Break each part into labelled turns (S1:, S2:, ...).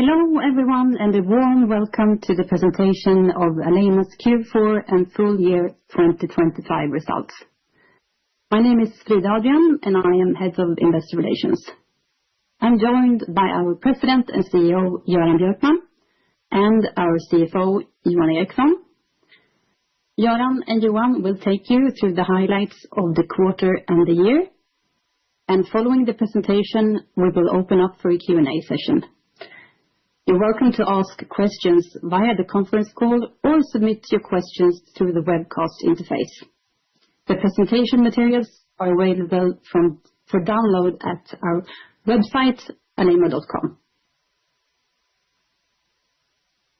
S1: Hello everyone and a warm welcome to the presentation of Alleima's Q4 and full year 2025 results. My name is Frida Adrian and I am Head of Investor Relations. I'm joined by our President and CEO, Göran Björkman, and our CFO, Johan Eriksson. Göran and Johan will take you through the highlights of the quarter and the year, and following the presentation, we will open up for a Q&A session. You're welcome to ask questions via the conference call or submit your questions through the webcast interface. The presentation materials are available for download at our website, alleima.com.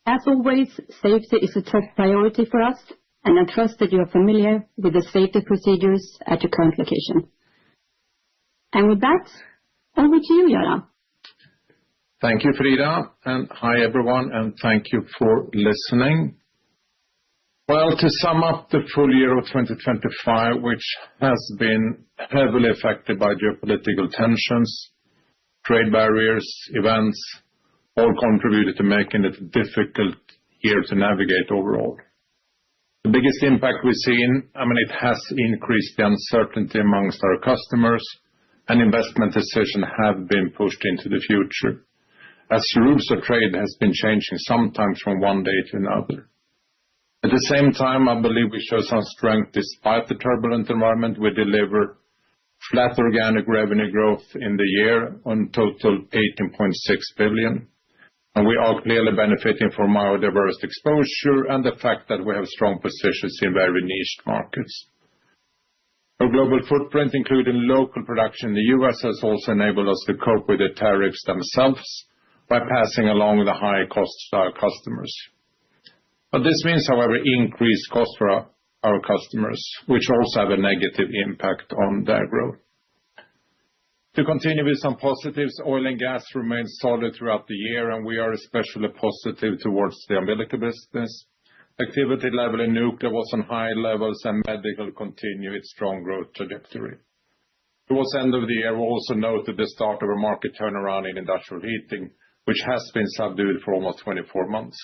S1: As always, safety is a top priority for us, and I trust that you are familiar with the safety procedures at your current location. And with that, over to you, Göran.
S2: Thank you, Frida, and hi everyone, and thank you for listening. Well, to sum up the full year of 2025, which has been heavily affected by geopolitical tensions, trade barriers, events, all contributed to making it a difficult year to navigate overall. The biggest impact we've seen, it has increased the uncertainty amongst our customers, and investment decisions have been pushed into the future, as rules of trade has been changing sometimes from one day to another. At the same time, I believe we show some strength despite the turbulent environment. We deliver flat organic revenue growth in the year on total 18.6 billion. And we are clearly benefiting from our diverse exposure and the fact that we have strong positions in very niche markets. Our global footprint, including local production in the US, has also enabled us to cope with the tariffs themselves by passing along the high costs to our customers. But this means, however, increased costs for our customers, which also have a negative impact on their growth. To continue with some positives, oil and gas remains solid throughout the year, and we are especially positive towards the umbilical business. Activity level in nuclear was on high levels, and medical continued its strong growth trajectory. Towards the end of the year, we also noted the start of a market turnaround in industrial heating, which has been subdued for almost 24 months.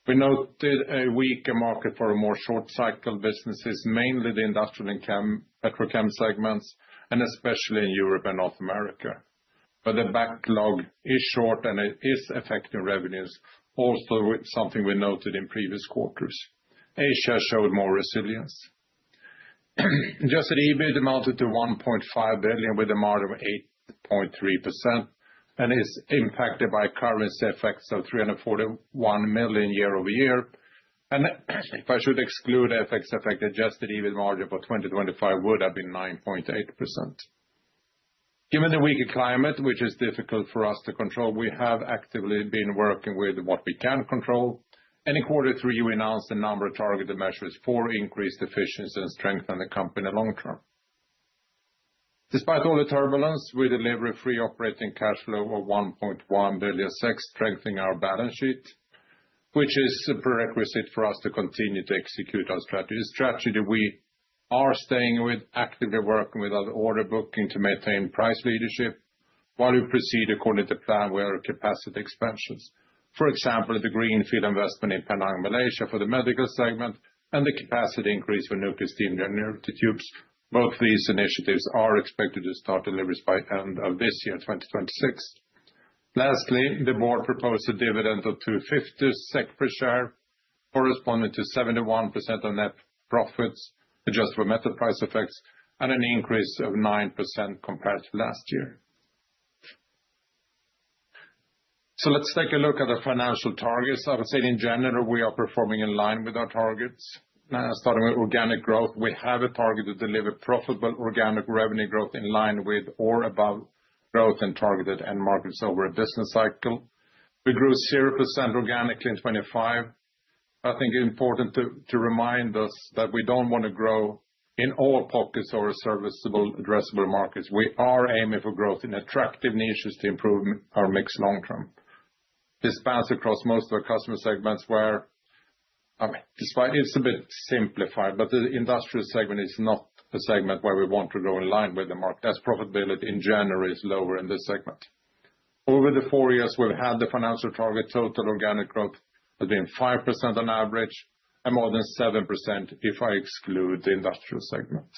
S2: We noted a weaker market for more short-cycle businesses, mainly the industrial and petrochem segments, and especially in Europe and North America. But the backlog is short and it is affecting revenues, also with something we noted in previous quarters. Asia showed more resilience. Adjusted EBIT amounted to 1.5 billion with a margin of 8.3%. And is impacted by currency effects of 341 million year over year. And if I should exclude FX effect, adjusted EBIT margin for 2025 would have been 9.8%. Given the weaker climate, which is difficult for us to control, we have actively been working with what we can control. And in quarter three, we announced a number of targeted measures for increased efficiency and strengthen the company long term. Despite all the turbulence, we deliver a free operating cash flow of 1.1 billion, strengthening our balance sheet, which is a prerequisite for us to continue to execute our strategy. A strategy we are staying with, actively working with our order booking to maintain price leadership, while we proceed according to plan with our capacity expansions. For example, the greenfield investment in Penang, Malaysia for the medical segment, and the capacity increase for nuclear steam generator tubes. Both these initiatives are expected to start deliveries by end of this year, 2026. Lastly, the board proposed a dividend of 250 SEK per share, corresponding to 71% of net profits, adjusted for metal price effects, and an increase of 9% compared to last year. So let's take a look at the financial targets. I would say in general, we are performing in line with our targets. Starting with organic growth, we have a target to deliver profitable organic revenue growth in line with or above growth and targeted end markets over a business cycle. We grew 0% organically in 25. I think it's important to remind us that we don't want to grow in all pockets or serviceable, addressable markets. We are aiming for growth in attractive niches to improve our mix long term. This spans across most of our customer segments where despite it's a bit simplified, but the industrial segment is not a segment where we want to grow in line with the market, as profitability in general is lower in this segment. Over the 4 years, we've had the financial target total organic growth has been 5% on average and more than 7% if I exclude the industrial segment.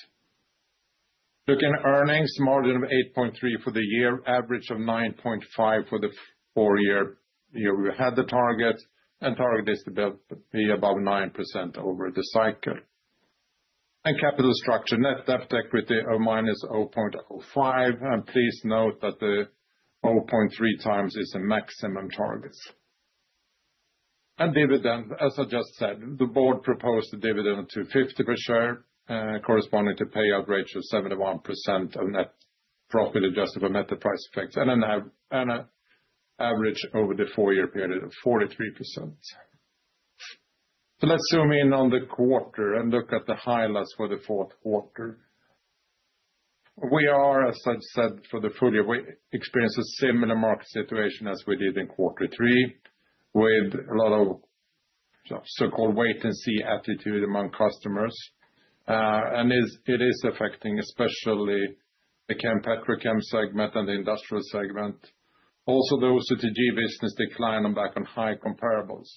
S2: Looking at earnings, margin of 8.3% for the year, average of 9.5% for the 4-year year we had the target, and target is to be above 9% over the cycle. And capital structure, net debt equity of minus 0.05, and please note that the 0.3 times is a maximum target. And dividend, as I just said, the board proposed a dividend of 2.50 per share, corresponding to payout ratio of 71% of net profit adjusted for meta price effects, and an average over the 4-year period of 43%. So let's zoom in on the quarter and look at the highlights for the fourth quarter. We are, as I said, for the full year, we experienced a similar market situation as we did in quarter 3, with a lot of so-called wait-and-see attitude among customers. And it is affecting especially the chem petrochem segment and the industrial segment. Also, the OCTG business declined on back on high comparables.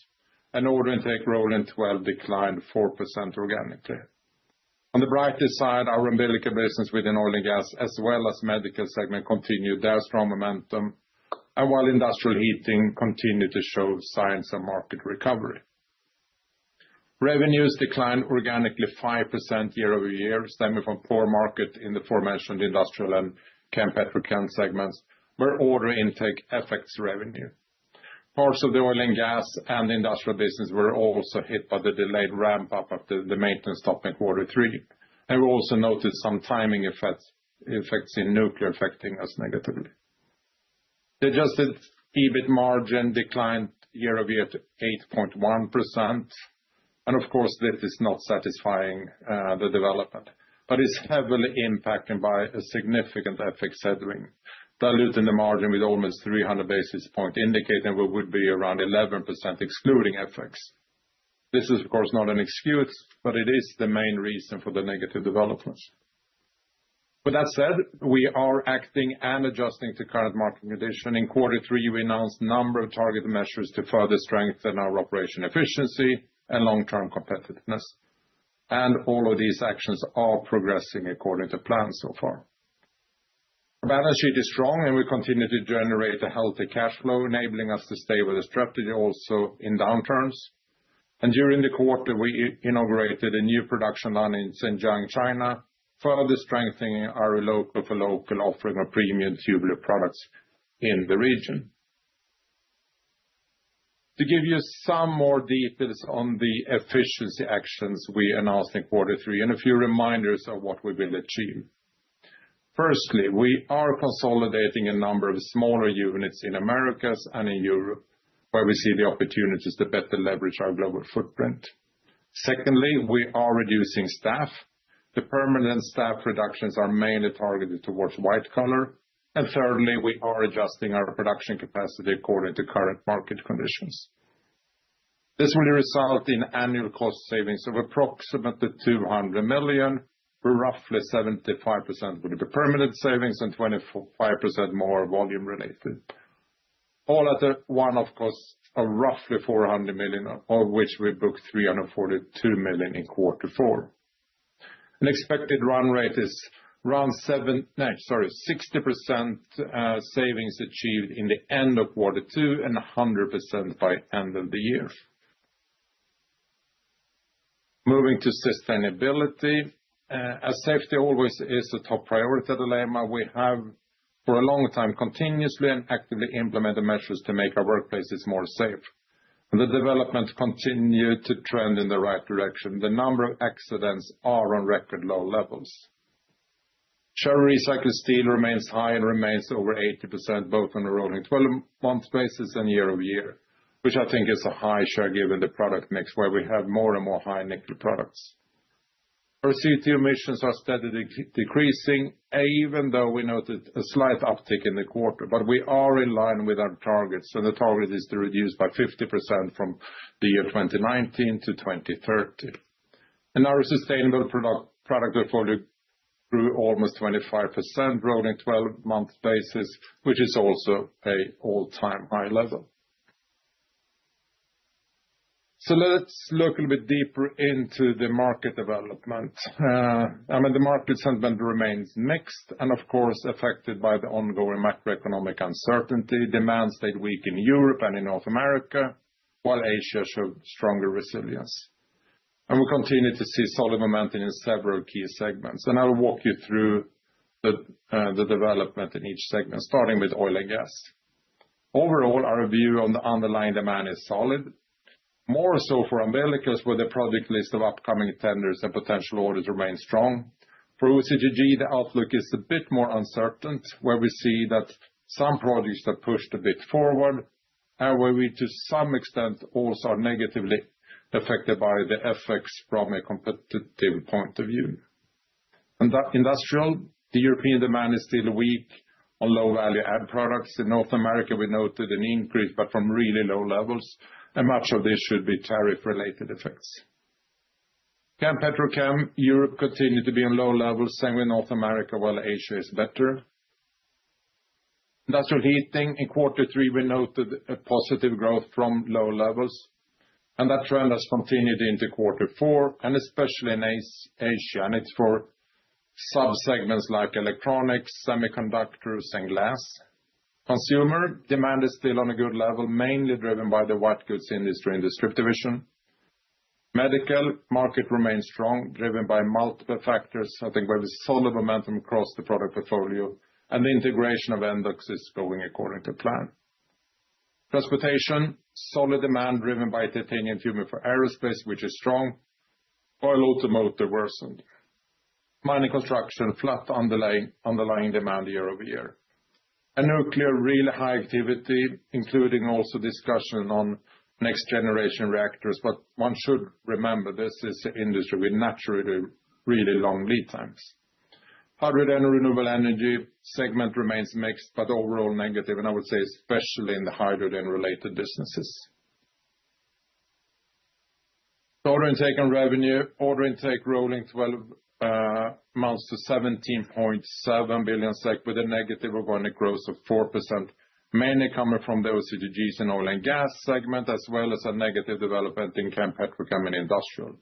S2: And order intake rolling 12 declined 4% organically. On the brighter side, our umbilical business within oil and gas, as well as medical segment, continued their strong momentum, and while industrial heating continued to show signs of market recovery. Revenues declined organically 5% year over year, stemming from poor market in the aforementioned industrial and chem petrochem segments, where order intake affects revenue. Parts of the oil and gas and industrial business were also hit by the delayed ramp-up of the maintenance stop in quarter 3. And we also noticed some timing effects in nuclear affecting us negatively. The adjusted EBIT margin declined year over year to 8.1%. And of course, this is not satisfying the development, but it's heavily impacted by a significant FX headwind, diluting the margin with almost 300 basis points, indicating we would be around 11% excluding FX. This is, of course, not an excuse, but it is the main reason for the negative developments. With that said, we are acting and adjusting to current market condition. In quarter 3, we announced a number of targeted measures to further strengthen our operation efficiency and long-term competitiveness. And all of these actions are progressing according to plan so far. Our balance sheet is strong, and we continue to generate a healthy cash flow, enabling us to stay with the strategy also in downturns. And during the quarter, we inaugurated a new production line in Zhenjiang, China, further strengthening our local-for-local offering of premium tubular products in the region. To give you some more details on the efficiency actions we announced in quarter 3, and a few reminders of what we will achieve. Firstly, we are consolidating a number of smaller units in Americas and in Europe, where we see the opportunities to better leverage our global footprint. Secondly, we are reducing staff. The permanent staff reductions are mainly targeted towards white collar. And thirdly, we are adjusting our production capacity according to current market conditions. This will result in annual cost savings of approximately 200 million, where roughly 75% will be permanent savings and 25% more volume related. All at a one-off cost of roughly 400 million, of which we booked 342 million in quarter 4. An expected run rate is around 60% savings achieved in the end of quarter 2 and 100% by end of the year. Moving to sustainability, as safety always is a top priority at Alleima, we have for a long time continuously and actively implemented measures to make our workplaces more safe. And the development continued to trend in the right direction. The number of accidents are on record low levels. Share recycled steel remains high and remains over 80%, both on a rolling 12-month basis and year over year, which I think is a high share given the product mix where we have more and more high nickel products. Our CO2 emissions are steadily decreasing, even though we noted a slight uptick in the quarter, but we are in line with our targets, and the target is to reduce by 50% from the year 2019 to 2030. And our sustainable product portfolio grew almost 25% rolling 12-month basis, which is also an all-time high level. So let's look a little bit deeper into the market development. The market sentiment remains mixed and, of course, affected by the ongoing macroeconomic uncertainty. Demand stayed weak in Europe and in North America, while Asia showed stronger resilience. And we continue to see solid momentum in several key segments. And I will walk you through the development in each segment, starting with oil and gas. Overall, our view on the underlying demand is solid, more so for umbilicals, where the project list of upcoming tenders and potential orders remains strong. For OCTG, the outlook is a bit more uncertain, where we see that some projects are pushed a bit forward, and where we, to some extent, also are negatively affected by the effects from a competitive point of view. And that industrial, the European demand is still weak on low-value add products. In North America, we noted an increase, but from really low levels, and much of this should be tariff-related effects. Chem Petrochem, Europe continued to be on low levels, same with North America, while Asia is better. Industrial heating, in Q3, we noted a positive growth from low levels, and that trend has continued into Q4, and especially in Asia, and it's for sub-segments like electronics, semiconductors, and glass. Consumer demand is still on a good level, mainly driven by the white goods industry in the strip division. Medical market remains strong, driven by multiple factors. I think we have a solid momentum across the product portfolio, and the integration of Endox is going according to plan. Transportation, solid demand driven by titanium tubing for aerospace, which is strong, while automotive worsened. Mining construction, flat underlying demand year over year. And nuclear, really high activity, including also discussion on next generation reactors. But one should remember this is an industry with naturally really long lead times. Hydrogen and renewable energy segment remains mixed, but overall negative, and I would say especially in the hydrogen-related businesses. Order intake and revenue, order intake rolling 12 months to 17.7 billion SEK with a negative organic growth of 4%, mainly coming from the OCTGs and oil and gas segment, as well as a negative development in Chem Petrochem and industrial.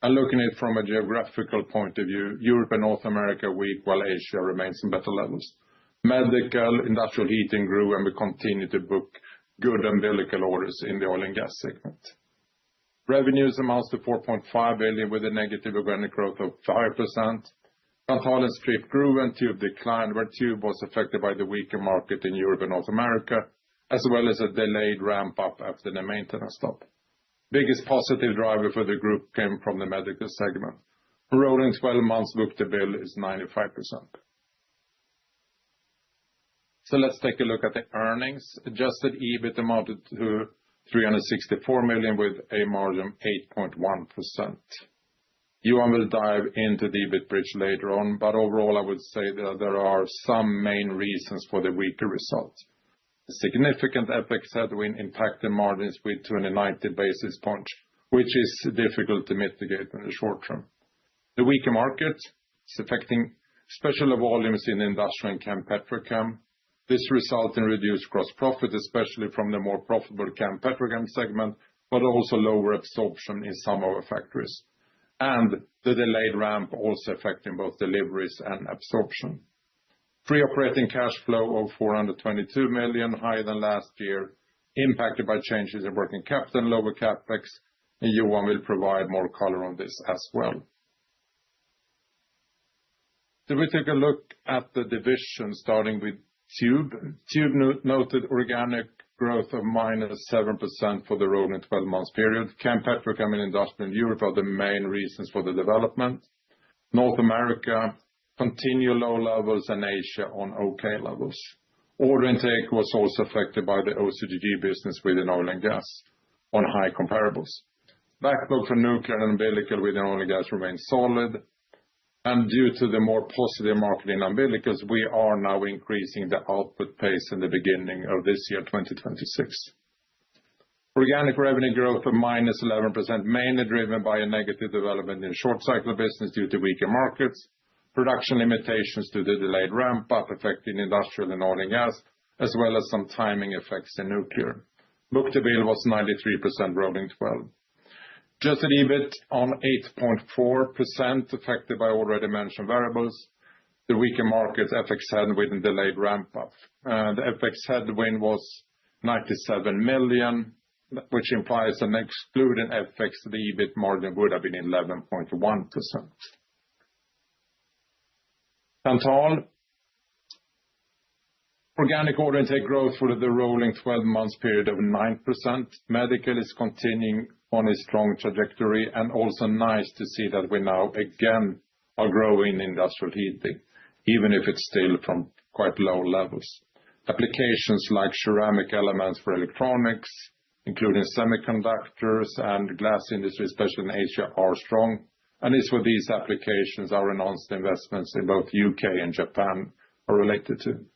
S2: And looking at it from a geographical point of view, Europe and North America weak, while Asia remains in better levels. Medical, industrial heating grew, and we continue to book good umbilical orders in the oil and gas segment. Revenues amounts to 4.5 billion with a negative organic growth of 5%. Concall and strip grew and tube declined, where tube was affected by the weaker market in Europe and North America, as well as a delayed ramp-up after the maintenance stop. Biggest positive driver for the group came from the medical segment. Rolling 12 months book-to-bill is 95%. So let's take a look at the earnings. Adjusted EBIT amounted to 364 million with a margin of 8.1%. Johan will dive into the EBIT bridge later on, but overall I would say that there are some main reasons for the weaker result. A significant FX headwind impacted margins with 290 basis points, which is difficult to mitigate in the short term. The weaker market is affecting special volumes in industrial and Chem Petrochem. This results in reduced gross profit, especially from the more profitable Chem Petrochem segment, but also lower absorption in some of our factories. And the delayed ramp also affecting both deliveries and absorption. Free operating cash flow of 422 million, higher than last year, impacted by changes in working capital and lower capex, and Johan will provide more color on this as well. So we take a look at the division, starting with Tube. Tube noted organic growth of -7% for the rolling 12 months period. Chem Petrochem and industrial in Europe are the main reasons for the development. North America continue low levels and Asia on okay levels. Order intake was also affected by the OCTG business within oil and gas on high comparables. Backlog for nuclear and umbilical within oil and gas remains solid. And due to the more positive market in umbilicals, we are now increasing the output pace in the beginning of this year, 2026. Organic revenue growth of -11%, mainly driven by a negative development in short cycle business due to weaker markets, production limitations to the delayed ramp-up affecting industrial and oil and gas, as well as some timing effects in nuclear. Book-to-bill was 93% rolling 12. Adjusted EBIT on 8.4%, affected by already mentioned variables. The weaker markets, FX headwind and delayed ramp-up. The FX headwind was 97 million, which implies an excluding FX, the EBIT margin would have been 11.1%. Concall. Organic order intake growth for the rolling 12 months period of 9%. Medical is continuing on a strong trajectory, and also nice to see that we now again are growing in industrial heating, even if it's still from quite low levels. Applications like ceramic elements for electronics, including semiconductors and glass industry, especially in Asia, are strong. And it's for these applications our announced investments in both UK and Japan are related to.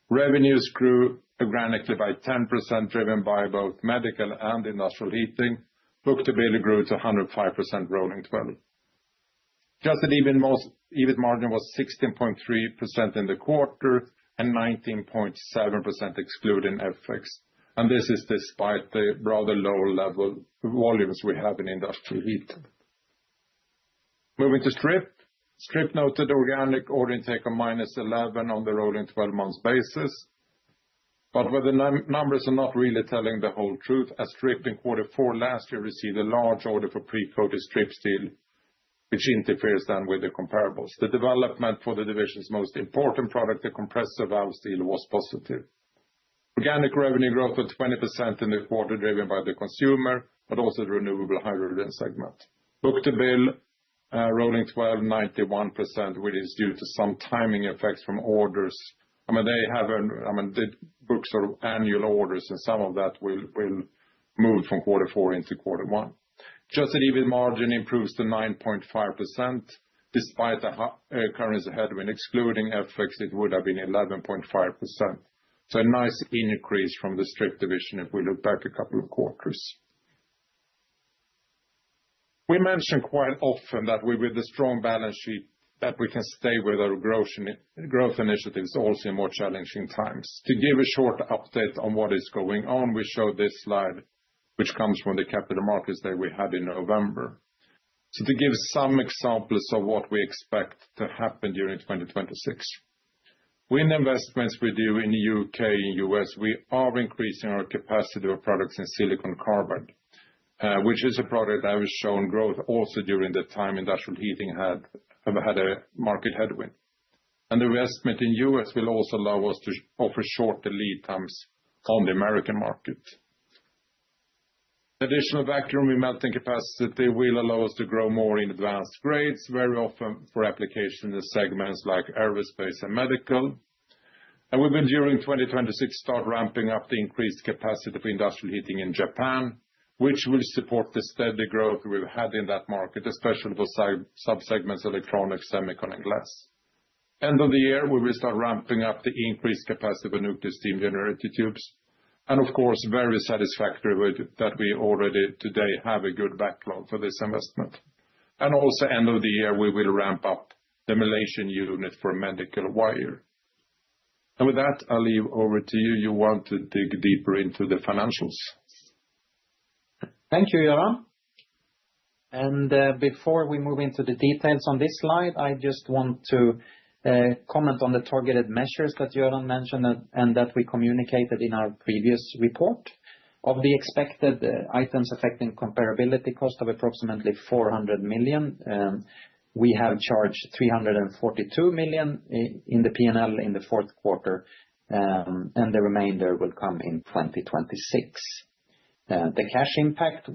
S2: Revenues grew organically by 10%, driven by both medical and industrial heating. Book-to-bill grew to 105% rolling 12. Adjusted EBIT margin was 16.3% in the quarter and 19.7% excluding FX. And this is despite the rather low level volumes we have in industrial heating. Moving to Strip. Strip noted organic order intake of -11 on the rolling 12 months basis. But where the numbers are not really telling the whole truth, as Strip in Q4 last year received a large order for pre-coated strip steel, which interferes then with the comparables. The development for the division's most important product, the compressor valve steel, was positive. Organic revenue growth of 20% in the quarter, driven by the consumer, but also the renewable hydrogen segment. Book-to-bill rolling 12, 91%, which is due to some timing effects from orders. They book sort of annual orders, and some of that will move from Q4 into Q1. Adjusted EBIT margin improves to 9.5%, despite the currency headwind. Excluding FX, it would have been 11.5%. So a nice increase from the Strip division if we look back a couple of quarters. We mention quite often that with the strong balance sheet, that we can stay with our growth initiatives also in more challenging times. To give a short update on what is going on, we show this slide, which comes from the Capital Markets Day we had in November. So to give some examples of what we expect to happen during 2026. With investments we do in the UK and US, we are increasing our capacity of products in silicon carbide, which is a product that has shown growth also during the time industrial heating have had a market headwind. And the investment in US will also allow us to offer shorter lead times on the American market. Additional vacuum remelting capacity will allow us to grow more in advanced grades, very often for application in segments like aerospace and medical. And we will, during 2026, start ramping up the increased capacity for industrial heating in Japan, which will support the steady growth we've had in that market, especially for sub-segments, electronics, semicon, and glass. End of the year, we will start ramping up the increased capacity for nuclear steam generator tubes. And of course, very satisfactory that we already today have a good backlog for this investment. And also, end of the year, we will ramp up the Malaysian unit for medical wire. And with that, I'll leave over to you. You want to dig deeper into the financials.
S3: Thank you, Göran. And before we move into the details on this slide, I just want to comment on the targeted measures that Göran mentioned and that we communicated in our previous report. Of the expected items affecting comparability cost of approximately 400 million, we have charged 342 million in the P&L in the Q4, and the remainder will come in 2026. The cash impact,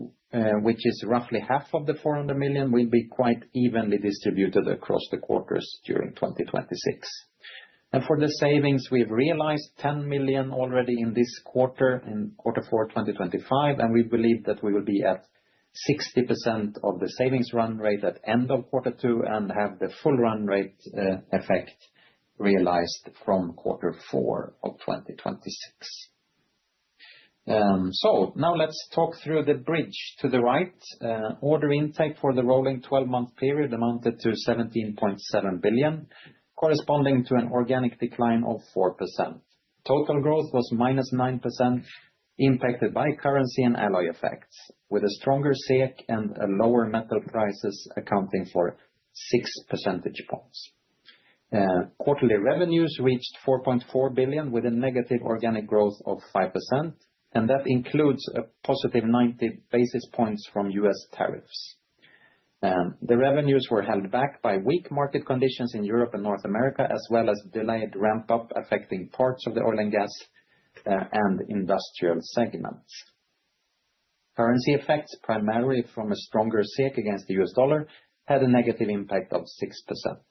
S3: which is roughly half of the 400 million, will be quite evenly distributed across the quarters during 2026. And for the savings, we've realized 10 million already in this quarter, in Q4 2025, and we believe that we will be at 60% of the savings run rate at end of Q2 and have the full run rate effect realized from Q4 of 2026. Now let's talk through the bridge to the right. Order intake for the rolling 12-month period amounted to 17.7 billion, corresponding to an organic decline of 4%. Total growth was -9%, impacted by currency and alloy effects, with a stronger SEK and lower metal prices accounting for 6 percentage points. Quarterly revenues reached 4.4 billion with a negative organic growth of 5%, and that includes a positive 90 basis points from US tariffs. The revenues were held back by weak market conditions in Europe and North America, as well as delayed ramp-up affecting parts of the oil and gas and industrial segments. Currency effects, primarily from a stronger SEK against the US dollar, had a negative impact of 6%.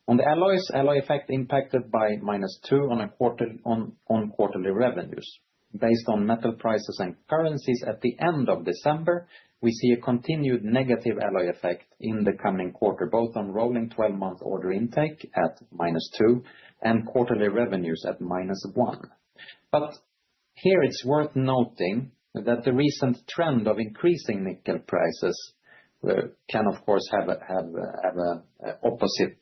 S3: On the alloys, alloy effect impacted by -2% on quarterly revenues. Based on metal prices and currencies at the end of December, we see a continued negative alloy effect in the coming quarter, both on rolling 12-month order intake at -2% and quarterly revenues at -1%. But here it's worth noting that the recent trend of increasing nickel prices can, of course, have an opposite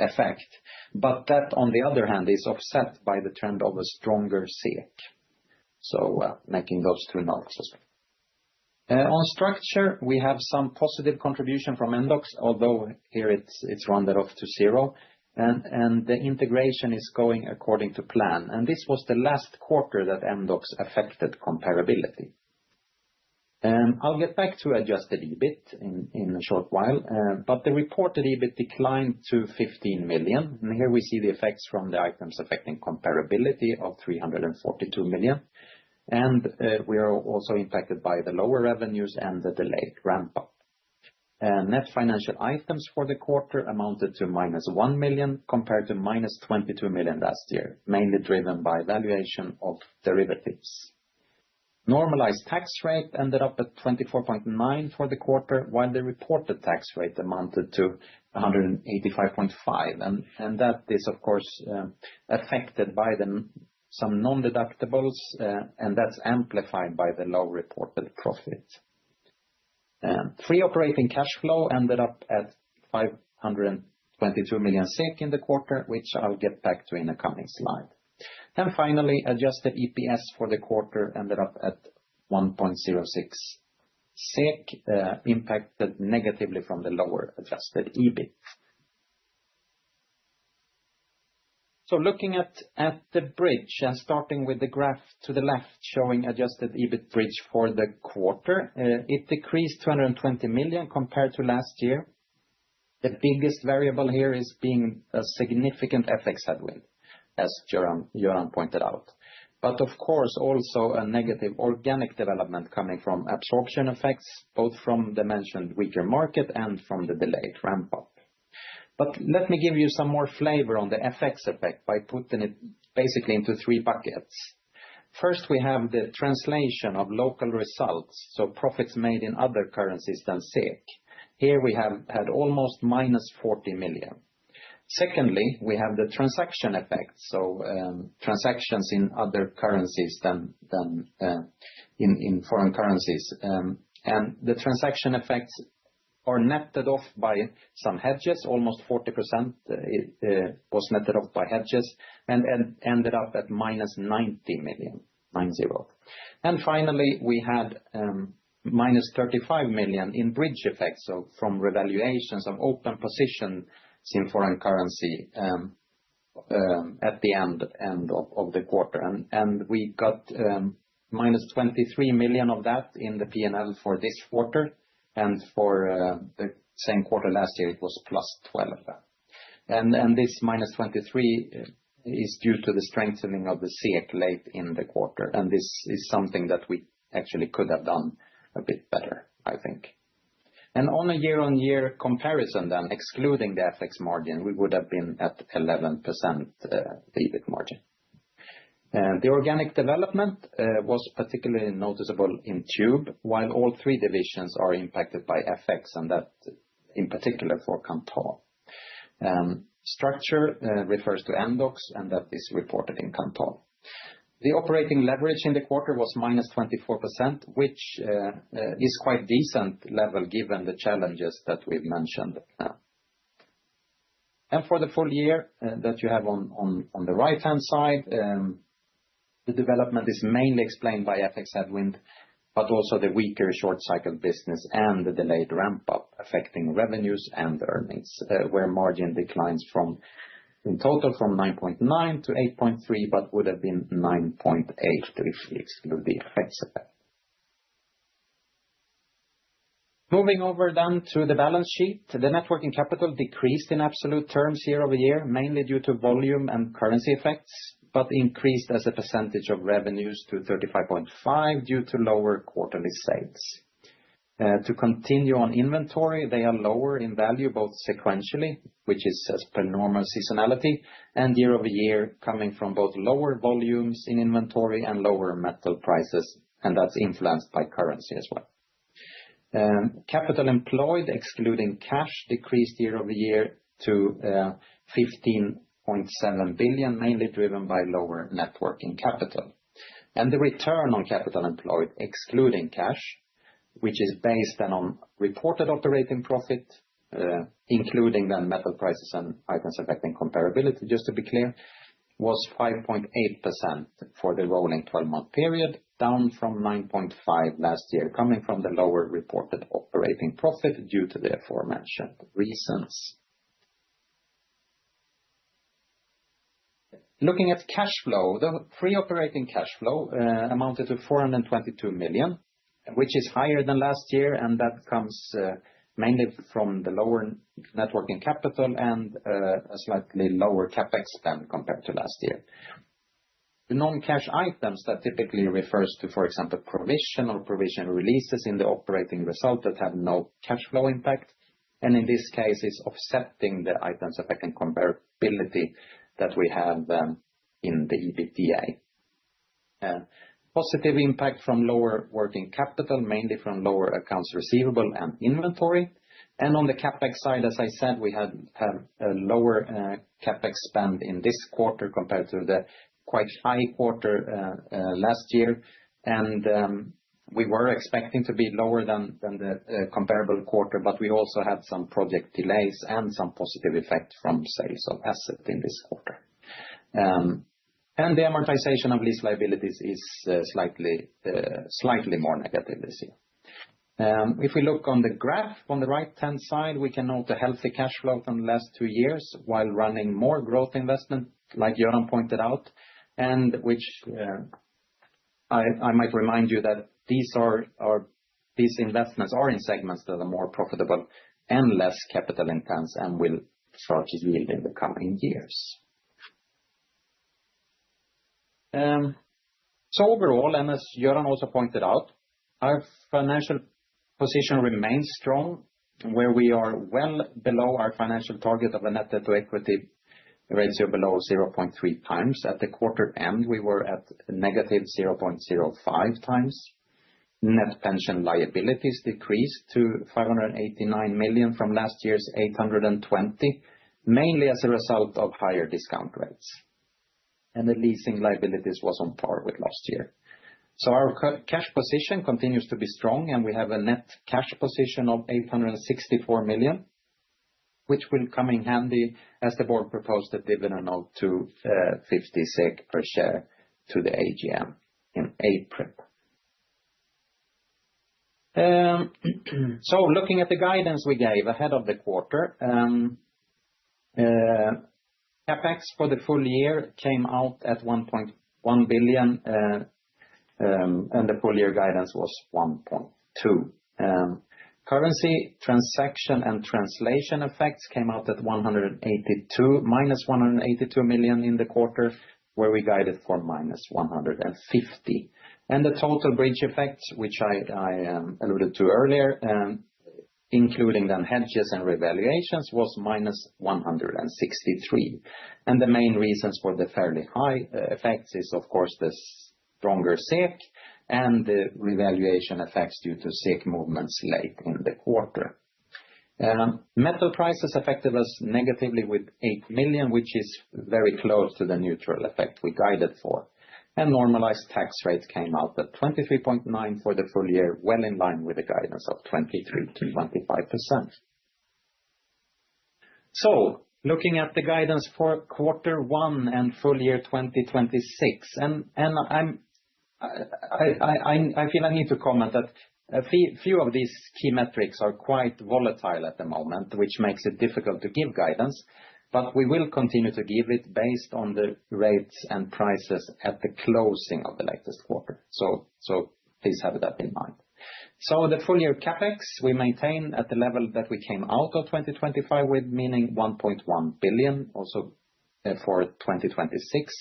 S3: effect. But that, on the other hand, is offset by the trend of a stronger SEK. Making those two notes as well. On structure, we have some positive contribution from Endox, although here it's rounded off to 0. And the integration is going according to plan. And this was the last quarter that Endox affected comparability. I'll get back to adjusted EBIT in a short while, but the reported EBIT declined to 15 million. And here we see the effects from the items affecting comparability of 342 million. And we are also impacted by the lower revenues and the delayed ramp-up. Net financial items for the quarter amounted to -1 million compared to -22 million last year, mainly driven by valuation of derivatives. Normalized tax rate ended up at 24.9% for the quarter, while the reported tax rate amounted to 185.5%. And that is, of course, affected by some non-deductibles, and that's amplified by the low reported profit. Free operating cash flow ended up at 522 million SEK in the quarter, which I'll get back to in a coming slide. And finally, adjusted EPS for the quarter ended up at 1.06 SEK, impacted negatively from the lower adjusted EBIT. So looking at the bridge and starting with the graph to the left showing adjusted EBIT bridge for the quarter, it decreased 220 million compared to last year. The biggest variable here is being a significant FX headwind, as Göran pointed out. But of course, also a negative organic development coming from absorption effects, both from the mentioned weaker market and from the delayed ramp-up. But let me give you some more flavor on the FX effect by putting it basically into 3 buckets. First, we have the translation of local results, so profits made in other currencies than SEK. Here we have had almost -40 million. Secondly, we have the transaction effect, so transactions in other currencies than in foreign currencies. And the transaction effects are netted off by some hedges. Almost 40% was netted off by hedges and ended up at -90 million, 90. And finally, we had -35 million in bridge effects, so from revaluations of open positions in foreign currency at the end of the quarter. And we got -23 million of that in the P&L for this quarter. And for the same quarter last year, it was +12. And this -23 is due to the strengthening of the SEK late in the quarter. And this is something that we actually could have done a bit better, I think. And on a year-on-year comparison then, excluding the FX margin, we would have been at 11% the EBIT margin. The organic development was particularly noticeable in Tube, while all 3 divisions are impacted by FX, and that in particular for Kanthal. Structure refers to Endox, and that is reported in Kanthal. The operating leverage in the quarter was -24%, which is quite decent level given the challenges that we've mentioned. And for the full year that you have on the right-hand side, the development is mainly explained by FX headwind, but also the weaker short-cycle business and the delayed ramp-up affecting revenues and earnings, where margin declines in total from 9.9% to 8.3%, but would have been 9.8% if we exclude the FX effect. Moving over then to the balance sheet, the net working capital decreased in absolute terms year-over-year, mainly due to volume and currency effects, but increased as a percentage of revenues to 35.5% due to lower quarterly sales. To continue on inventory, they are lower in value both sequentially, which is as per normal seasonality, and year-over-year coming from both lower volumes in inventory and lower metal prices, and that's influenced by currency as well. Capital employed, excluding cash, decreased year-over-year to 15.7 billion, mainly driven by lower net working capital. And the return on capital employed, excluding cash, which is based then on reported operating profit, including then metal prices and items affecting comparability, just to be clear, was 5.8% for the rolling 12-month period, down from 9.5% last year, coming from the lower reported operating profit due to the aforementioned reasons. Looking at cash flow, the free operating cash flow amounted to 422 million, which is higher than last year, and that comes mainly from the lower net working capital and a slightly lower CapEx spend compared to last year. The non-cash items that typically refers to, for example, provision or provision releases in the operating result that have no cash flow impact, and in this case is offsetting the items affecting comparability that we have in the EBITDA. Positive impact from lower working capital, mainly from lower accounts receivable and inventory. And on the CapEx side, as I said, we had a lower CapEx spend in this quarter compared to the quite high quarter last year. And we were expecting to be lower than the comparable quarter, but we also had some project delays and some positive effect from sales of assets in this quarter. And the amortization of lease liabilities is slightly more negative this year. If we look on the graph on the right-hand side, we can note a healthy cash flow from the last 2 years while running more growth investment, like Göran pointed out, and which I might remind you that these investments are in segments that are more profitable and less capital intense and will start to yield in the coming years. So overall, and as Göran also pointed out, our financial position remains strong, where we are well below our financial target of a net debt to equity ratio below 0.3 times. At the quarter end, we were at negative 0.05 times. Net pension liabilities decreased to 589 million from last year's 820, mainly as a result of higher discount rates. And the leasing liabilities was on par with last year. So our cash position continues to be strong, and we have a net cash position of 864 million, which will come in handy as the board proposed a dividend of 250 SEK per share to the AGM in April. So looking at the guidance we gave ahead of the quarter, CapEx for the full year came out at 1.1 billion, and the full year guidance was 1.2. Currency, transaction, and translation effects came out at minus 182 million in the quarter, where we guided for minus 150. And the total bridge effects, which I alluded to earlier, including then hedges and revaluations, was minus 163. And the main reasons for the fairly high effects is, of course, the stronger SEK and the revaluation effects due to SEK movements late in the quarter. Metal prices affected us negatively with 8 million, which is very close to the neutral effect we guided for. and normalized tax rate came out at 23.9% for the full year, well in line with the guidance of 23% to 25%. So, looking at the guidance for quarter one and full year 2026, and I feel I need to comment that a few of these key metrics are quite volatile at the moment, which makes it difficult to give guidance, but we will continue to give it based on the rates and prices at the closing of the latest quarter. So please have that in mind. So the full year CapEx, we maintain at the level that we came out of 2025 with, meaning 1.1 billion also for 2026.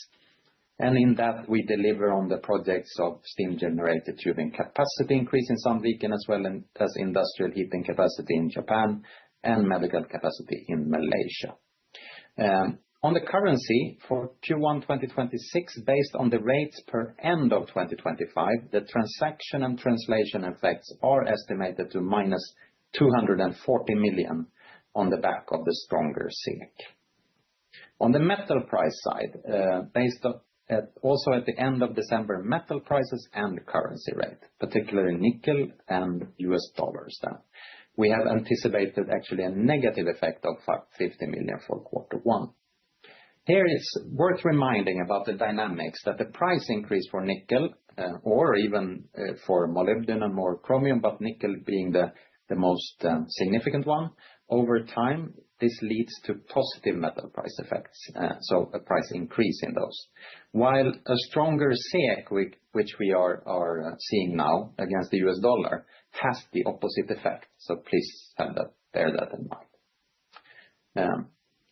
S3: And in that, we deliver on the projects of steam-generated tubing capacity increase in Sandviken, as well as industrial heating capacity in Japan and medical capacity in Malaysia. On the currency for Q1 2026, based on the rates per end of 2025, the transaction and translation effects are estimated to minus 240 million on the back of the stronger SEK. On the metal price side, based also at the end of December, metal prices and currency rate, particularly nickel and US dollars then. We have anticipated actually a negative effect of 50 million for quarter one. Here it's worth reminding about the dynamics that the price increase for nickel, or even for molybdenum or chromium, but nickel being the most significant one, over time, this leads to positive metal price effects, so a price increase in those. While a stronger SEK, which we are seeing now against the US dollar, has the opposite effect. So please bear that in mind.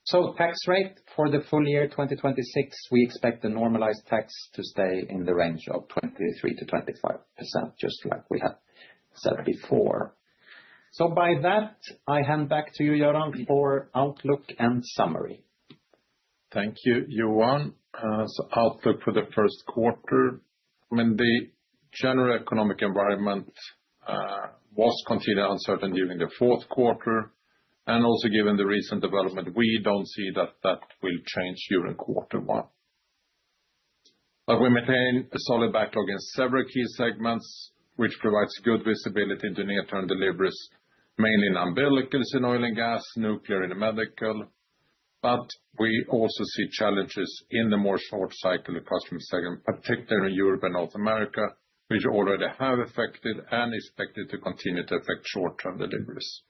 S3: So tax rate for the full year 2026, we expect the normalized tax to stay in the range of 23 to 25%, just like we have said before. So by that, I hand back to you, Göran, for outlook and summary.
S2: Thank you, Johan. So outlook for the first quarter. I mean, the general economic environment was continued uncertain during the fourth quarter. And also given the recent development, we don't see that will change during quarter one. But we maintain a solid backlog in several key segments, which provides good visibility into near-term deliveries, mainly in umbilicals in oil and gas, nuclear and medical. But we also see challenges in the more short cycle customer segment, particularly in Europe and North America, which already have affected and expected to continue to affect short-term deliveries.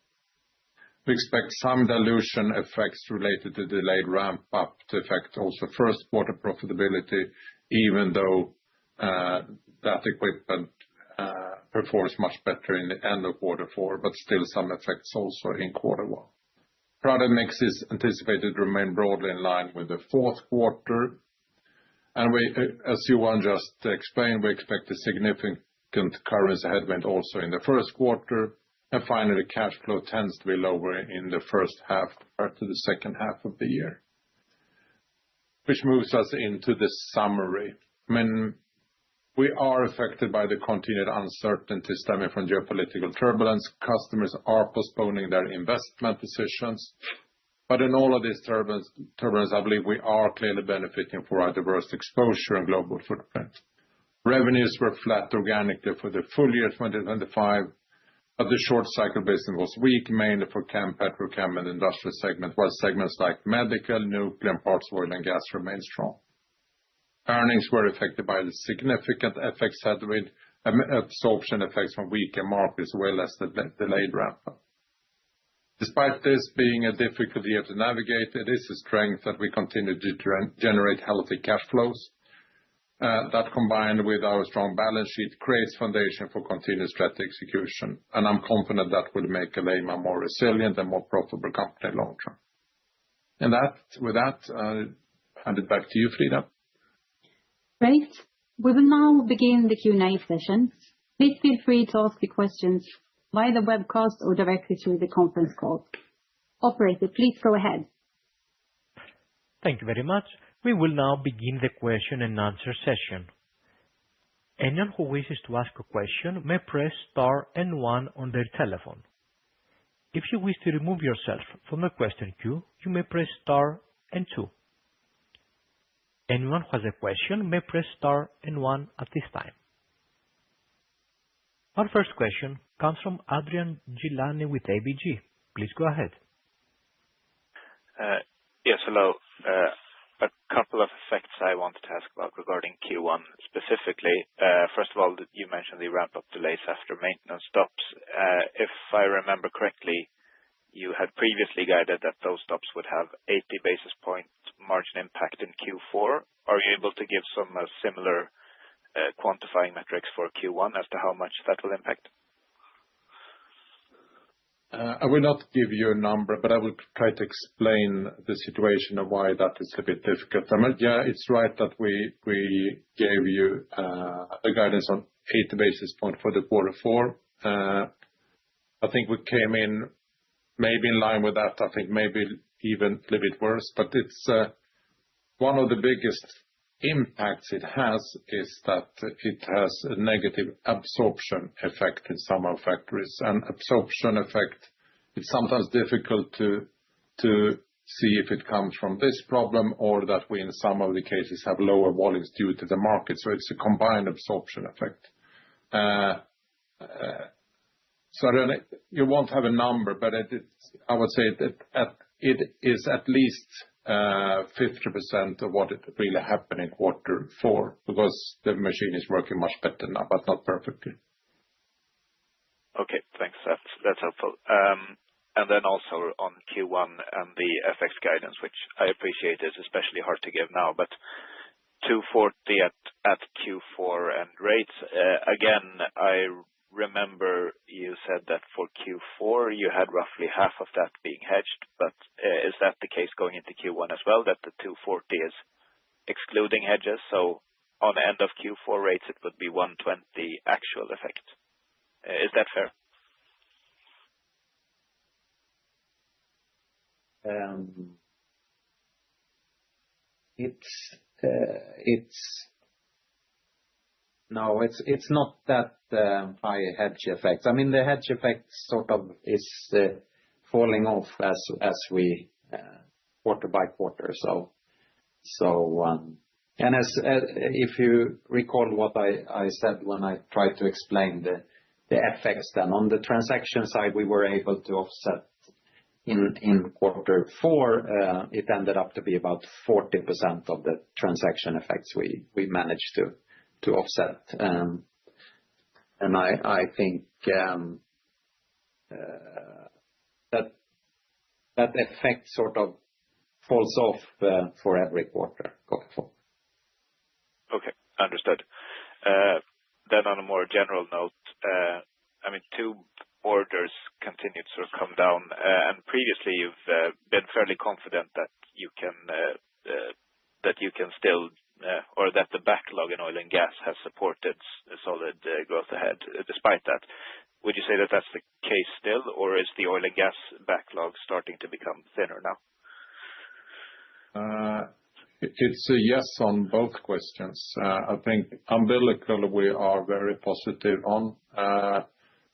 S2: We expect some dilution effects related to delayed ramp-up to affect also first quarter profitability, even though that equipment performs much better in the end of quarter four, but still some effects also in quarter one. Product mix is anticipated to remain broadly in line with the fourth quarter. And as Johan just explained, we expect a significant currency headwind also in the first quarter. And finally, cash flow tends to be lower in the first half compared to the second half of the year. Which moves us into the summary. I mean, we are affected by the continued uncertainty stemming from geopolitical turbulence. Customers are postponing their investment decisions. But in all of this turbulence, I believe we are clearly benefiting from our diverse exposure and global footprint. Revenues were flat organically for the full year 2025, but the short cycle business was weak, mainly for chem, petrochem, and industrial segment, while segments like medical, nuclear, and parts of oil and gas remain strong. Earnings were affected by the significant FX headwind, absorption effects from weaker markets, as well as the delayed ramp-up. Despite this being a difficult year to navigate, it is a strength that we continue to generate healthy cash flows. That combined with our strong balance sheet creates foundation for continuous strategy execution. And I'm confident that will make Alleima more resilient and more profitable company long term. And with that, I'll hand it back to you, Frida.
S1: Great. We will now begin the Q&A session. Please feel free to ask the questions via the webcast or directly through the conference call. Operator, please go ahead.
S4: Thank you very much. We will now begin the question and answer session. Anyone who wishes to ask a question may press star and one on their telephone. If you wish to remove yourself from the question queue, you may press star and two. Anyone who has a question may press star and one at this time. Our first question comes from Adrian Gilani with ABG. Please go ahead.
S5: Yes, hello. A couple of effects I wanted to ask about regarding Q1 specifically. First of all, you mentioned the ramp-up delays after maintenance stops. If I remember correctly, you had previously guided that those stops would have 80 basis point margin impact in Q4. Are you able to give some similar quantifying metrics for Q1 as to how much that will impact?
S2: I will not give you a number, but I will try to explain the situation and why that is a bit difficult. I mean, yeah, it's right that we gave you a guidance on 80 basis point for the quarter four. I think we came in maybe in line with that. I think maybe even a little bit worse, but it's one of the biggest impacts it has is that it has a negative absorption effect in some of our factories. And absorption effect, it's sometimes difficult to see if it comes from this problem or that we in some of the cases have lower volumes due to the market. So it's a combined absorption effect. So you won't have a number, but I would say that it is at least 50% of what it really happened in quarter four, because the machine is working much better now, but not perfectly.
S5: Okay, thanks. That's helpful. And then also on Q1 and the FX guidance, which I appreciate is especially hard to give now, but 240 at Q4 and rates. Again, I remember you said that for Q4 you had roughly half of that being hedged, but is that the case going into Q1 as well, that the 240 is excluding hedges? So on the end of Q4 rates, it would be 120 actual effect. Is that fair?
S3: No, it's not that high hedge effects. I mean, the hedge effect sort of is falling off as we quarter by quarter. And if you recall what I said when I tried to explain the effects, then on the transaction side, we were able to offset in quarter four. It ended up to be about 40% of the transaction effects we managed to offset. And I think that effect sort of falls off for every quarter going forward.
S5: Okay, understood. Then on a more general note, I mean, tube orders continued to sort of come down, and previously you've been fairly confident that you can still or that the backlog in oil and gas has supported solid growth ahead despite that. Would you say that that's the case still, or is the oil and gas backlog starting to become thinner now?
S2: It's a yes on both questions. I think umbilical we are very positive on.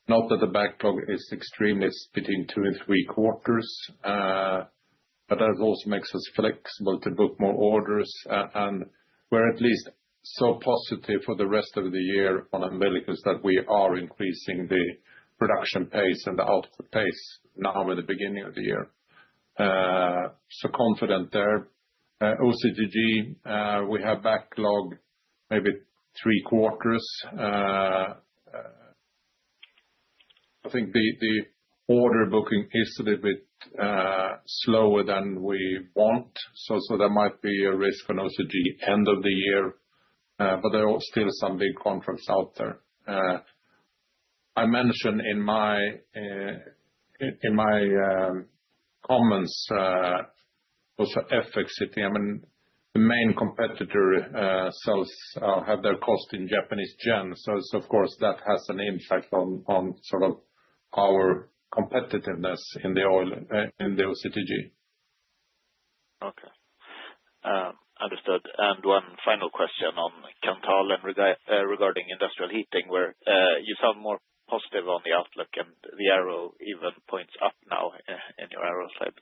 S2: Not that the backlog is extremely between 2 and 3 quarters, but that also makes us flexible to book more orders. And we're at least so positive for the rest of the year on umbilicals that we are increasing the production pace and the output pace now at the beginning of the year. So confident there. OCTG, we have backlog maybe 3 quarters. I think the order booking is a little bit slower than we want. So there might be a risk on OCTG end of the year, but there are still some big contracts out there. I mentioned in my comments also FX hitting. I mean, the main competitor have their cost in Japanese yen. So of course that has an impact on sort of our competitiveness in the oil in the OCTG.
S5: Okay. Understood. And one final question on concall and regarding industrial heating, where you sound more positive on the outlook, and the arrow even points up now in your arrow slide.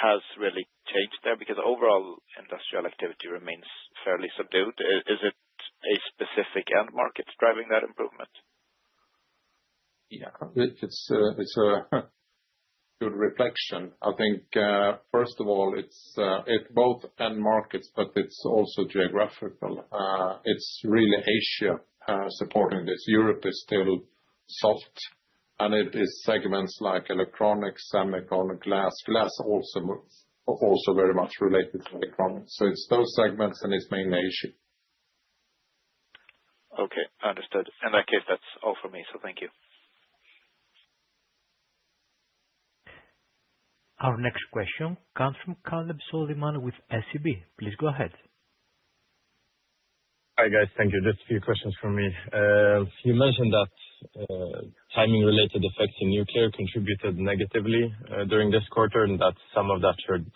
S5: has really changed there? Because overall industrial activity remains fairly subdued. Is it a specific end market driving that improvement?
S2: Yeah, it's a good reflection. I think, first of all, it's both end markets, but it's also geographical. It's really Asia supporting this. Europe is still soft, and it is segments like electronics, semicon, glass. Glass also very much related to electronics. So it's those segments, and it's mainly Asia.
S5: Okay, understood. In that case, that's all for me, so thank you.
S4: Our next question comes from Caleb Soliman with SEB. Please go ahead.
S6: Hi, guys. Thank you. Just a few questions from me. You mentioned that timing-related effects in nuclear contributed negatively during this quarter, and that some of that should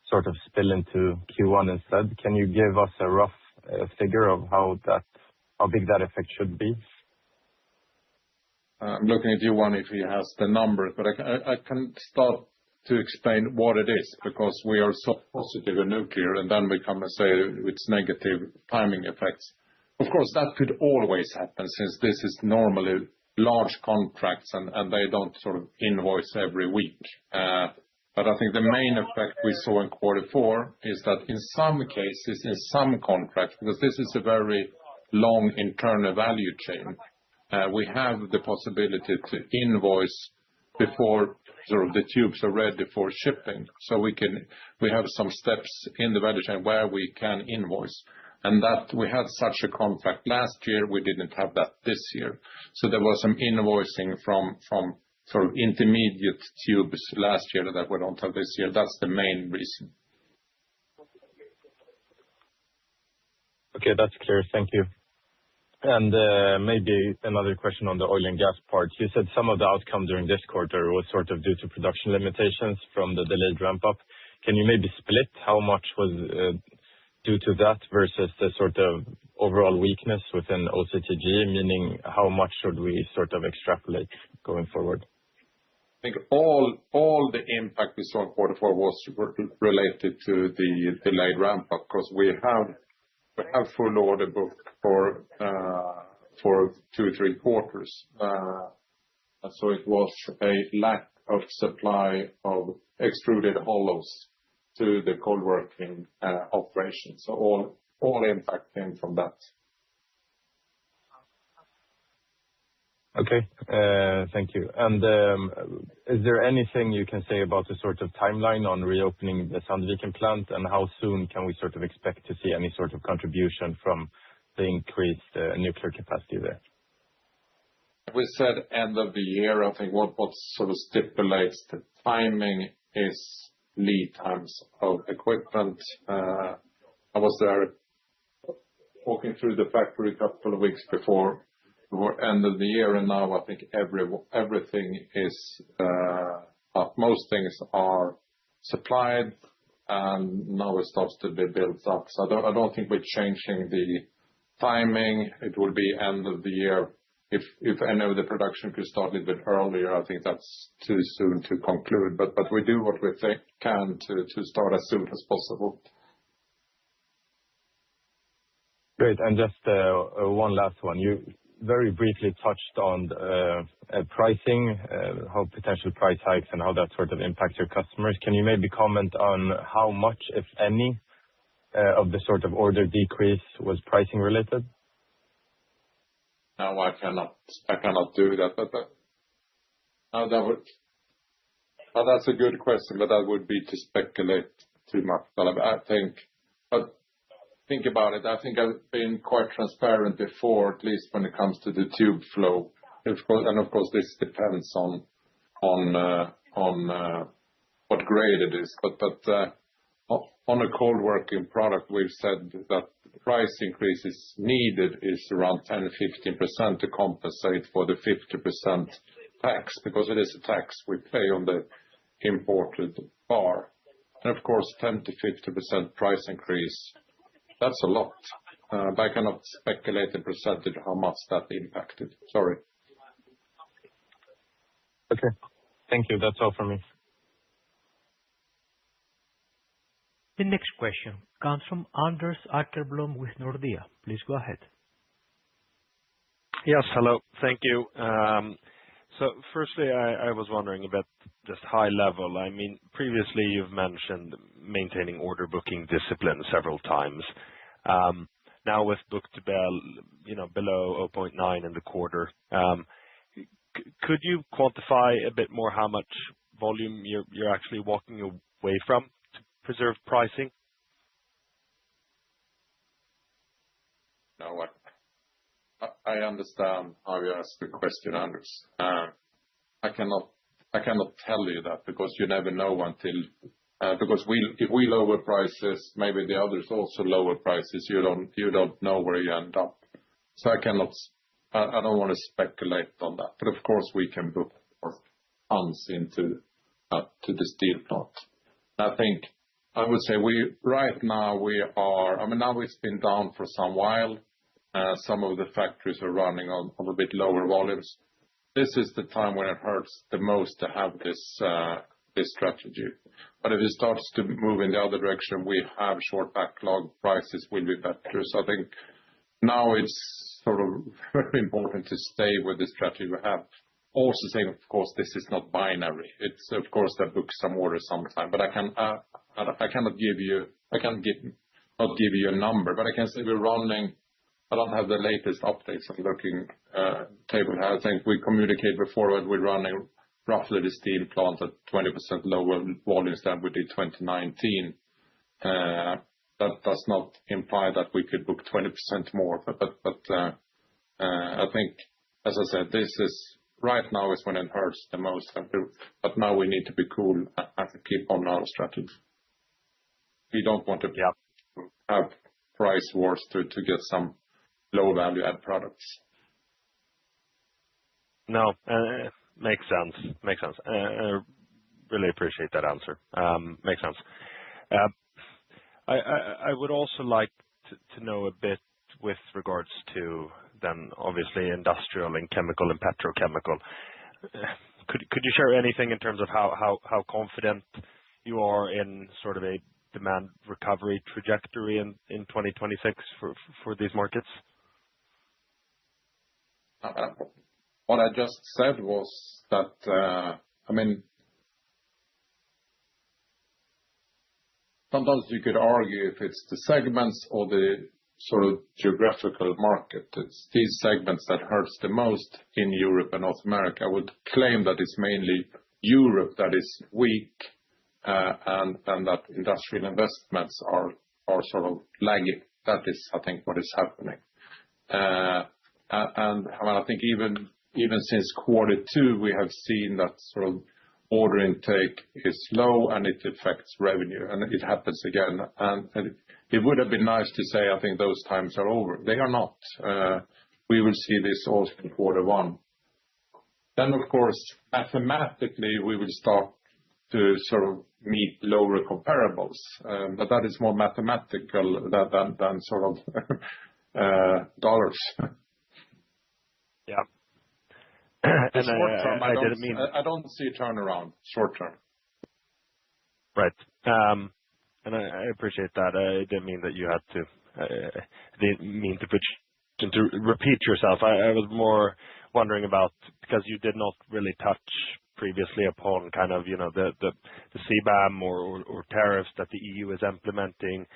S6: sort of spill into Q1 instead. Can you give us a rough figure of how big that effect should be?
S2: I'm looking at Johan if he has the numbers, but I can start to explain what it is, because we are so positive in nuclear, and then we come and say it's negative timing effects. Of course, that could always happen, since this is normally large contracts and they don't sort of invoice every week. But I think the main effect we saw in quarter four is that in some cases, in some contracts, because this is a very long internal value chain, we have the possibility to invoice before sort of the tubes are ready for shipping. So we have some steps in the value chain where we can invoice. And that we had such a contract last year, we didn't have that this year. So there was some invoicing from sort of intermediate tubes last year that we don't have this year. That's the main reason.
S6: Okay, that's clear. Thank you. And maybe another question on the oil and gas part. You said some of the outcome during this quarter was sort of due to production limitations from the delayed ramp-up. Can you maybe split how much was due to that versus the sort of overall weakness within OCTG, meaning how much should we sort of extrapolate going forward?
S2: I think all the impact we saw in quarter four was related to the delayed ramp-up, because we have full order book for 2-3 quarters. So it was a lack of supply of extruded hollows to the cold working operation. So all impact came from that.
S6: Okay, thank you. And is there anything you can say about the sort of timeline on reopening the Sandviken plant, and how soon can we sort of expect to see any sort of contribution from the increased nuclear capacity there?
S2: We said end of the year. I think what sort of stipulates the timing is lead times of equipment. I was there walking through the factory a couple of weeks before end of the year, and now I think everything is most things are supplied, and now it starts to be built up. So I don't think we're changing the timing. It will be end of the year. If any of the production could start a little bit earlier, I think that's too soon to conclude. But we do what we can to start as soon as possible.
S6: Great. And just one last one. You very briefly touched on pricing, how potential price hikes and how that sort of impacts your customers. Can you maybe comment on how much, if any, of the sort of order decrease was pricing related?
S2: No, I cannot do that. But that's a good question, but that would be to speculate too much. But think about it. I think I've been quite transparent before, at least when it comes to the tube flow. And of course, this depends on what grade it is. But on a cold working product, we've said that the price increases needed is around 10-15% to compensate for the 50% tax, because it is a tax we pay on the imported bar. And of course, 10-50% price increase, that's a lot. But I cannot speculate in percentage how much that impacted. Sorry.
S6: Okay. Thank you. That's all from me.
S4: The next question comes from Anders Åkerblom with Nordea. Please go ahead.
S7: Yes, hello. Thank you. Firstly, I was wondering about just high level. I mean, previously you've mentioned maintaining order booking discipline several times. Now with book-to-bill, below 0.9 in the quarter, could you quantify a bit more how much volume you're actually walking away from to preserve pricing?
S2: No, I understand how you ask the question, Anders. I cannot tell you that because you never know until because if we lower prices, maybe the others also lower prices. You don't know where you end up. So I don't want to speculate on that. But of course, we can book more tons into to the steel plant. I think I would say right now we are. I mean, now it's been down for some while. Some of the factories are running on a bit lower volumes. This is the time when it hurts the most to have this strategy. But if it starts to move in the other direction, we have short backlog, prices will be better. So I think now it's sort of very important to stay with the strategy we have. Also saying, of course, this is not binary. It's of course that book some orders sometime, but I cannot give you a number, but I can say we're running. I don't have the latest updates. I'm looking table. I think we communicate before that we're running roughly the steel plant at 20% lower volumes than we did 2019. That does not imply that we could book 20% more, but I think, as I said, this is right now is when it hurts the most. But now we need to be cool and keep on our strategy. We don't want to have price wars to get some low value add products.
S7: No, makes sense. Really appreciate that answer. Makes sense. I would also like to know a bit with regards to then obviously industrial and chemical and petrochemical. Could you share anything in terms of how confident you are in sort of a demand recovery trajectory in 2026 for these markets?
S2: What I just said was that, I mean, sometimes you could argue if it's the segments or the sort of geographical market. It's these segments that hurts the most in Europe and North America. I would claim that it's mainly Europe that is weak, and that industrial investments are sort of lagging. That is, I think, what is happening. And I think even since Q2, we have seen that sort of order intake is low and it affects revenue, and it happens again. And it would have been nice to say, I think those times are over. They are not. We will see this also in Q1. Then, of course, mathematically, we will start to sort of meet lower comparables. But that is more mathematical than sort of dollars.
S7: Yeah.
S2: And short term, I don't see a turnaround short term.
S7: Right. And I appreciate that. I didn't mean that you had to, didn't mean to repeat yourself. I was more wondering about, because you did not really touch previously upon kind of, the CBAM or tariffs that the EU is implementing.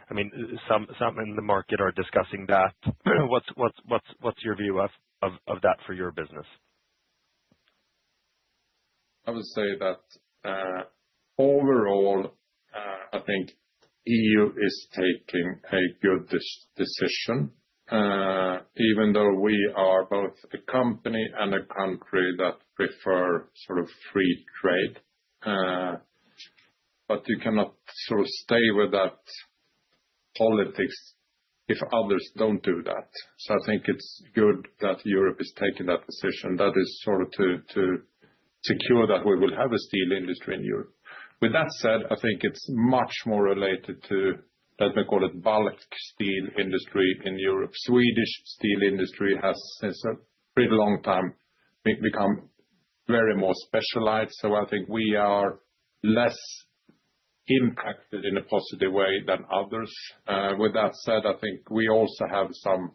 S7: I mean, some in the market are discussing that. What's your view of that for your business?
S2: I would say that overall, I think EU is taking a good decision, even though we are both a company and a country that prefer sort of free trade. But you cannot sort of stay with that politics if others don't do that. So I think it's good that Europe is taking that decision. That is sort of to secure that we will have a steel industry in Europe. With that said, I think it's much more related to, let me call it, bulk steel industry in Europe. Swedish steel industry has, since a pretty long time, become very more specialized. So I think we are less impacted in a positive way than others. With that said, I think we also have some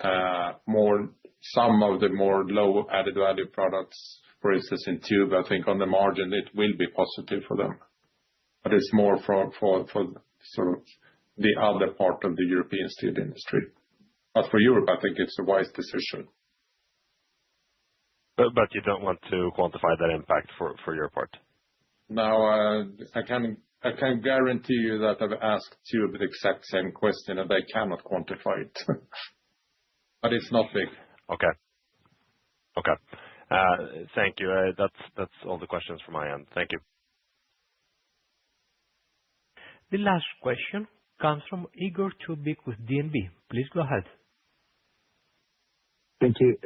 S2: of the more low added value products, for instance, in tube. I think on the margin, it will be positive for them. But it's more for sort of the other part of the European steel industry. But for Europe, I think it's a wise decision.
S7: But you don't want to quantify that impact for your part?
S2: Now, I can guarantee you that I've asked Tube the exact same question, and they cannot quantify it. But it's not big.
S7: Okay. Thank you. That's all the questions from my end. Thank you.
S4: The last question comes from Igor Tubic with DNB. Please go ahead.
S8: Thank you.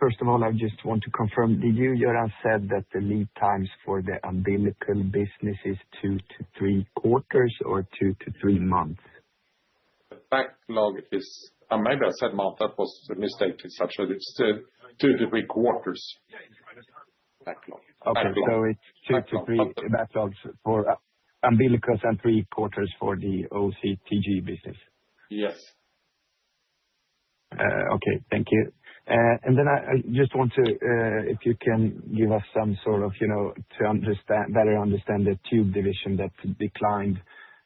S8: First of all, I just want to confirm, did you, Göran, said that the lead times for the umbilical business is 2 to 3 quarters or 2 to 3 months?
S2: The backlog is, maybe I said month, that was a mistake. It's actually 2 to 3 quarters backlog.
S8: Okay, so it's 2 to 3 backlogs for umbilicals and 3 quarters for the OCTG business?
S2: Yes.
S8: Okay, thank you. And then I just want to, if you can give us some sort of, to better understand the tube division that declined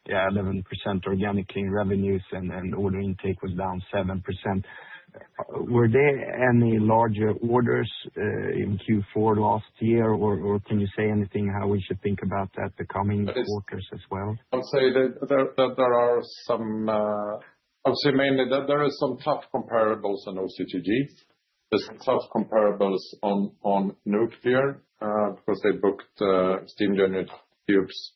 S8: 11% organically in revenues and order intake was down 7%. Were there any larger orders in Q4 last year, or can you say anything how we should think about that the coming quarters as well?
S2: I'll say that there are some, I would say mainly that there are some tough comparables on OCTG. There's some tough comparables on nuclear because they booked steam generator tubes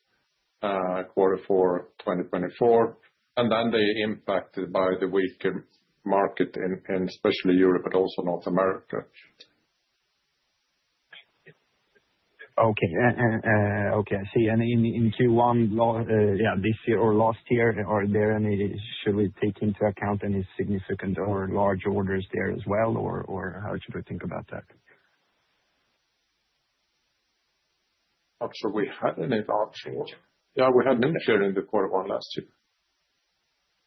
S2: Q4 2024, and then they impacted by the weaker market in especially Europe, but also North America.
S8: Okay. I see. And in Q1, this year or last year, should we take into account any significant or large orders there as well, or how should we think about that?
S2: Not sure we had any large orders. Yeah, we had nuclear in the Q1 last year.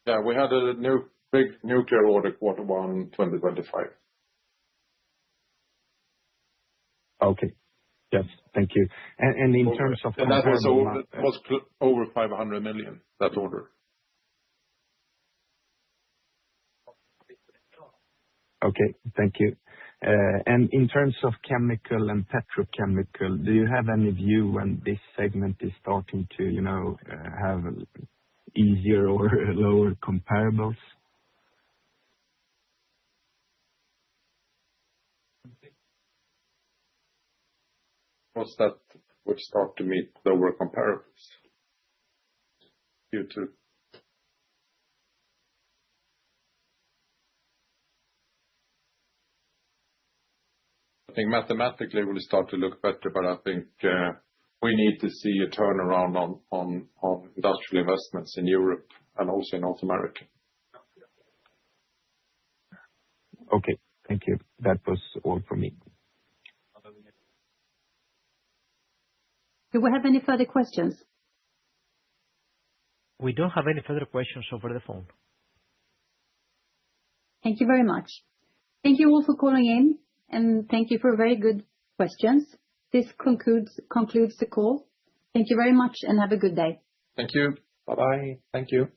S2: Yeah, we had a big nuclear order Q1 2025.
S8: Okay. Yes, thank you. And in terms of
S2: and that was over 500 million, that order.
S8: Okay, thank you. And in terms of chemical and petrochemical, do you have any view when this segment is starting to, have easier or lower comparables?
S2: Was that would start to meet lower comparables due to? I think mathematically it will start to look better, but I think we need to see a turnaround on industrial investments in Europe and also in North America.
S8: Okay, thank you. That was all for me.
S1: Do we have any further questions?
S4: We don't have any further questions over the phone.
S1: Thank you very much. Thank you all for calling in, and thank you for very good questions. This concludes the call. Thank you very much and have a good day.
S2: Thank you.
S3: Bye-bye. Thank you.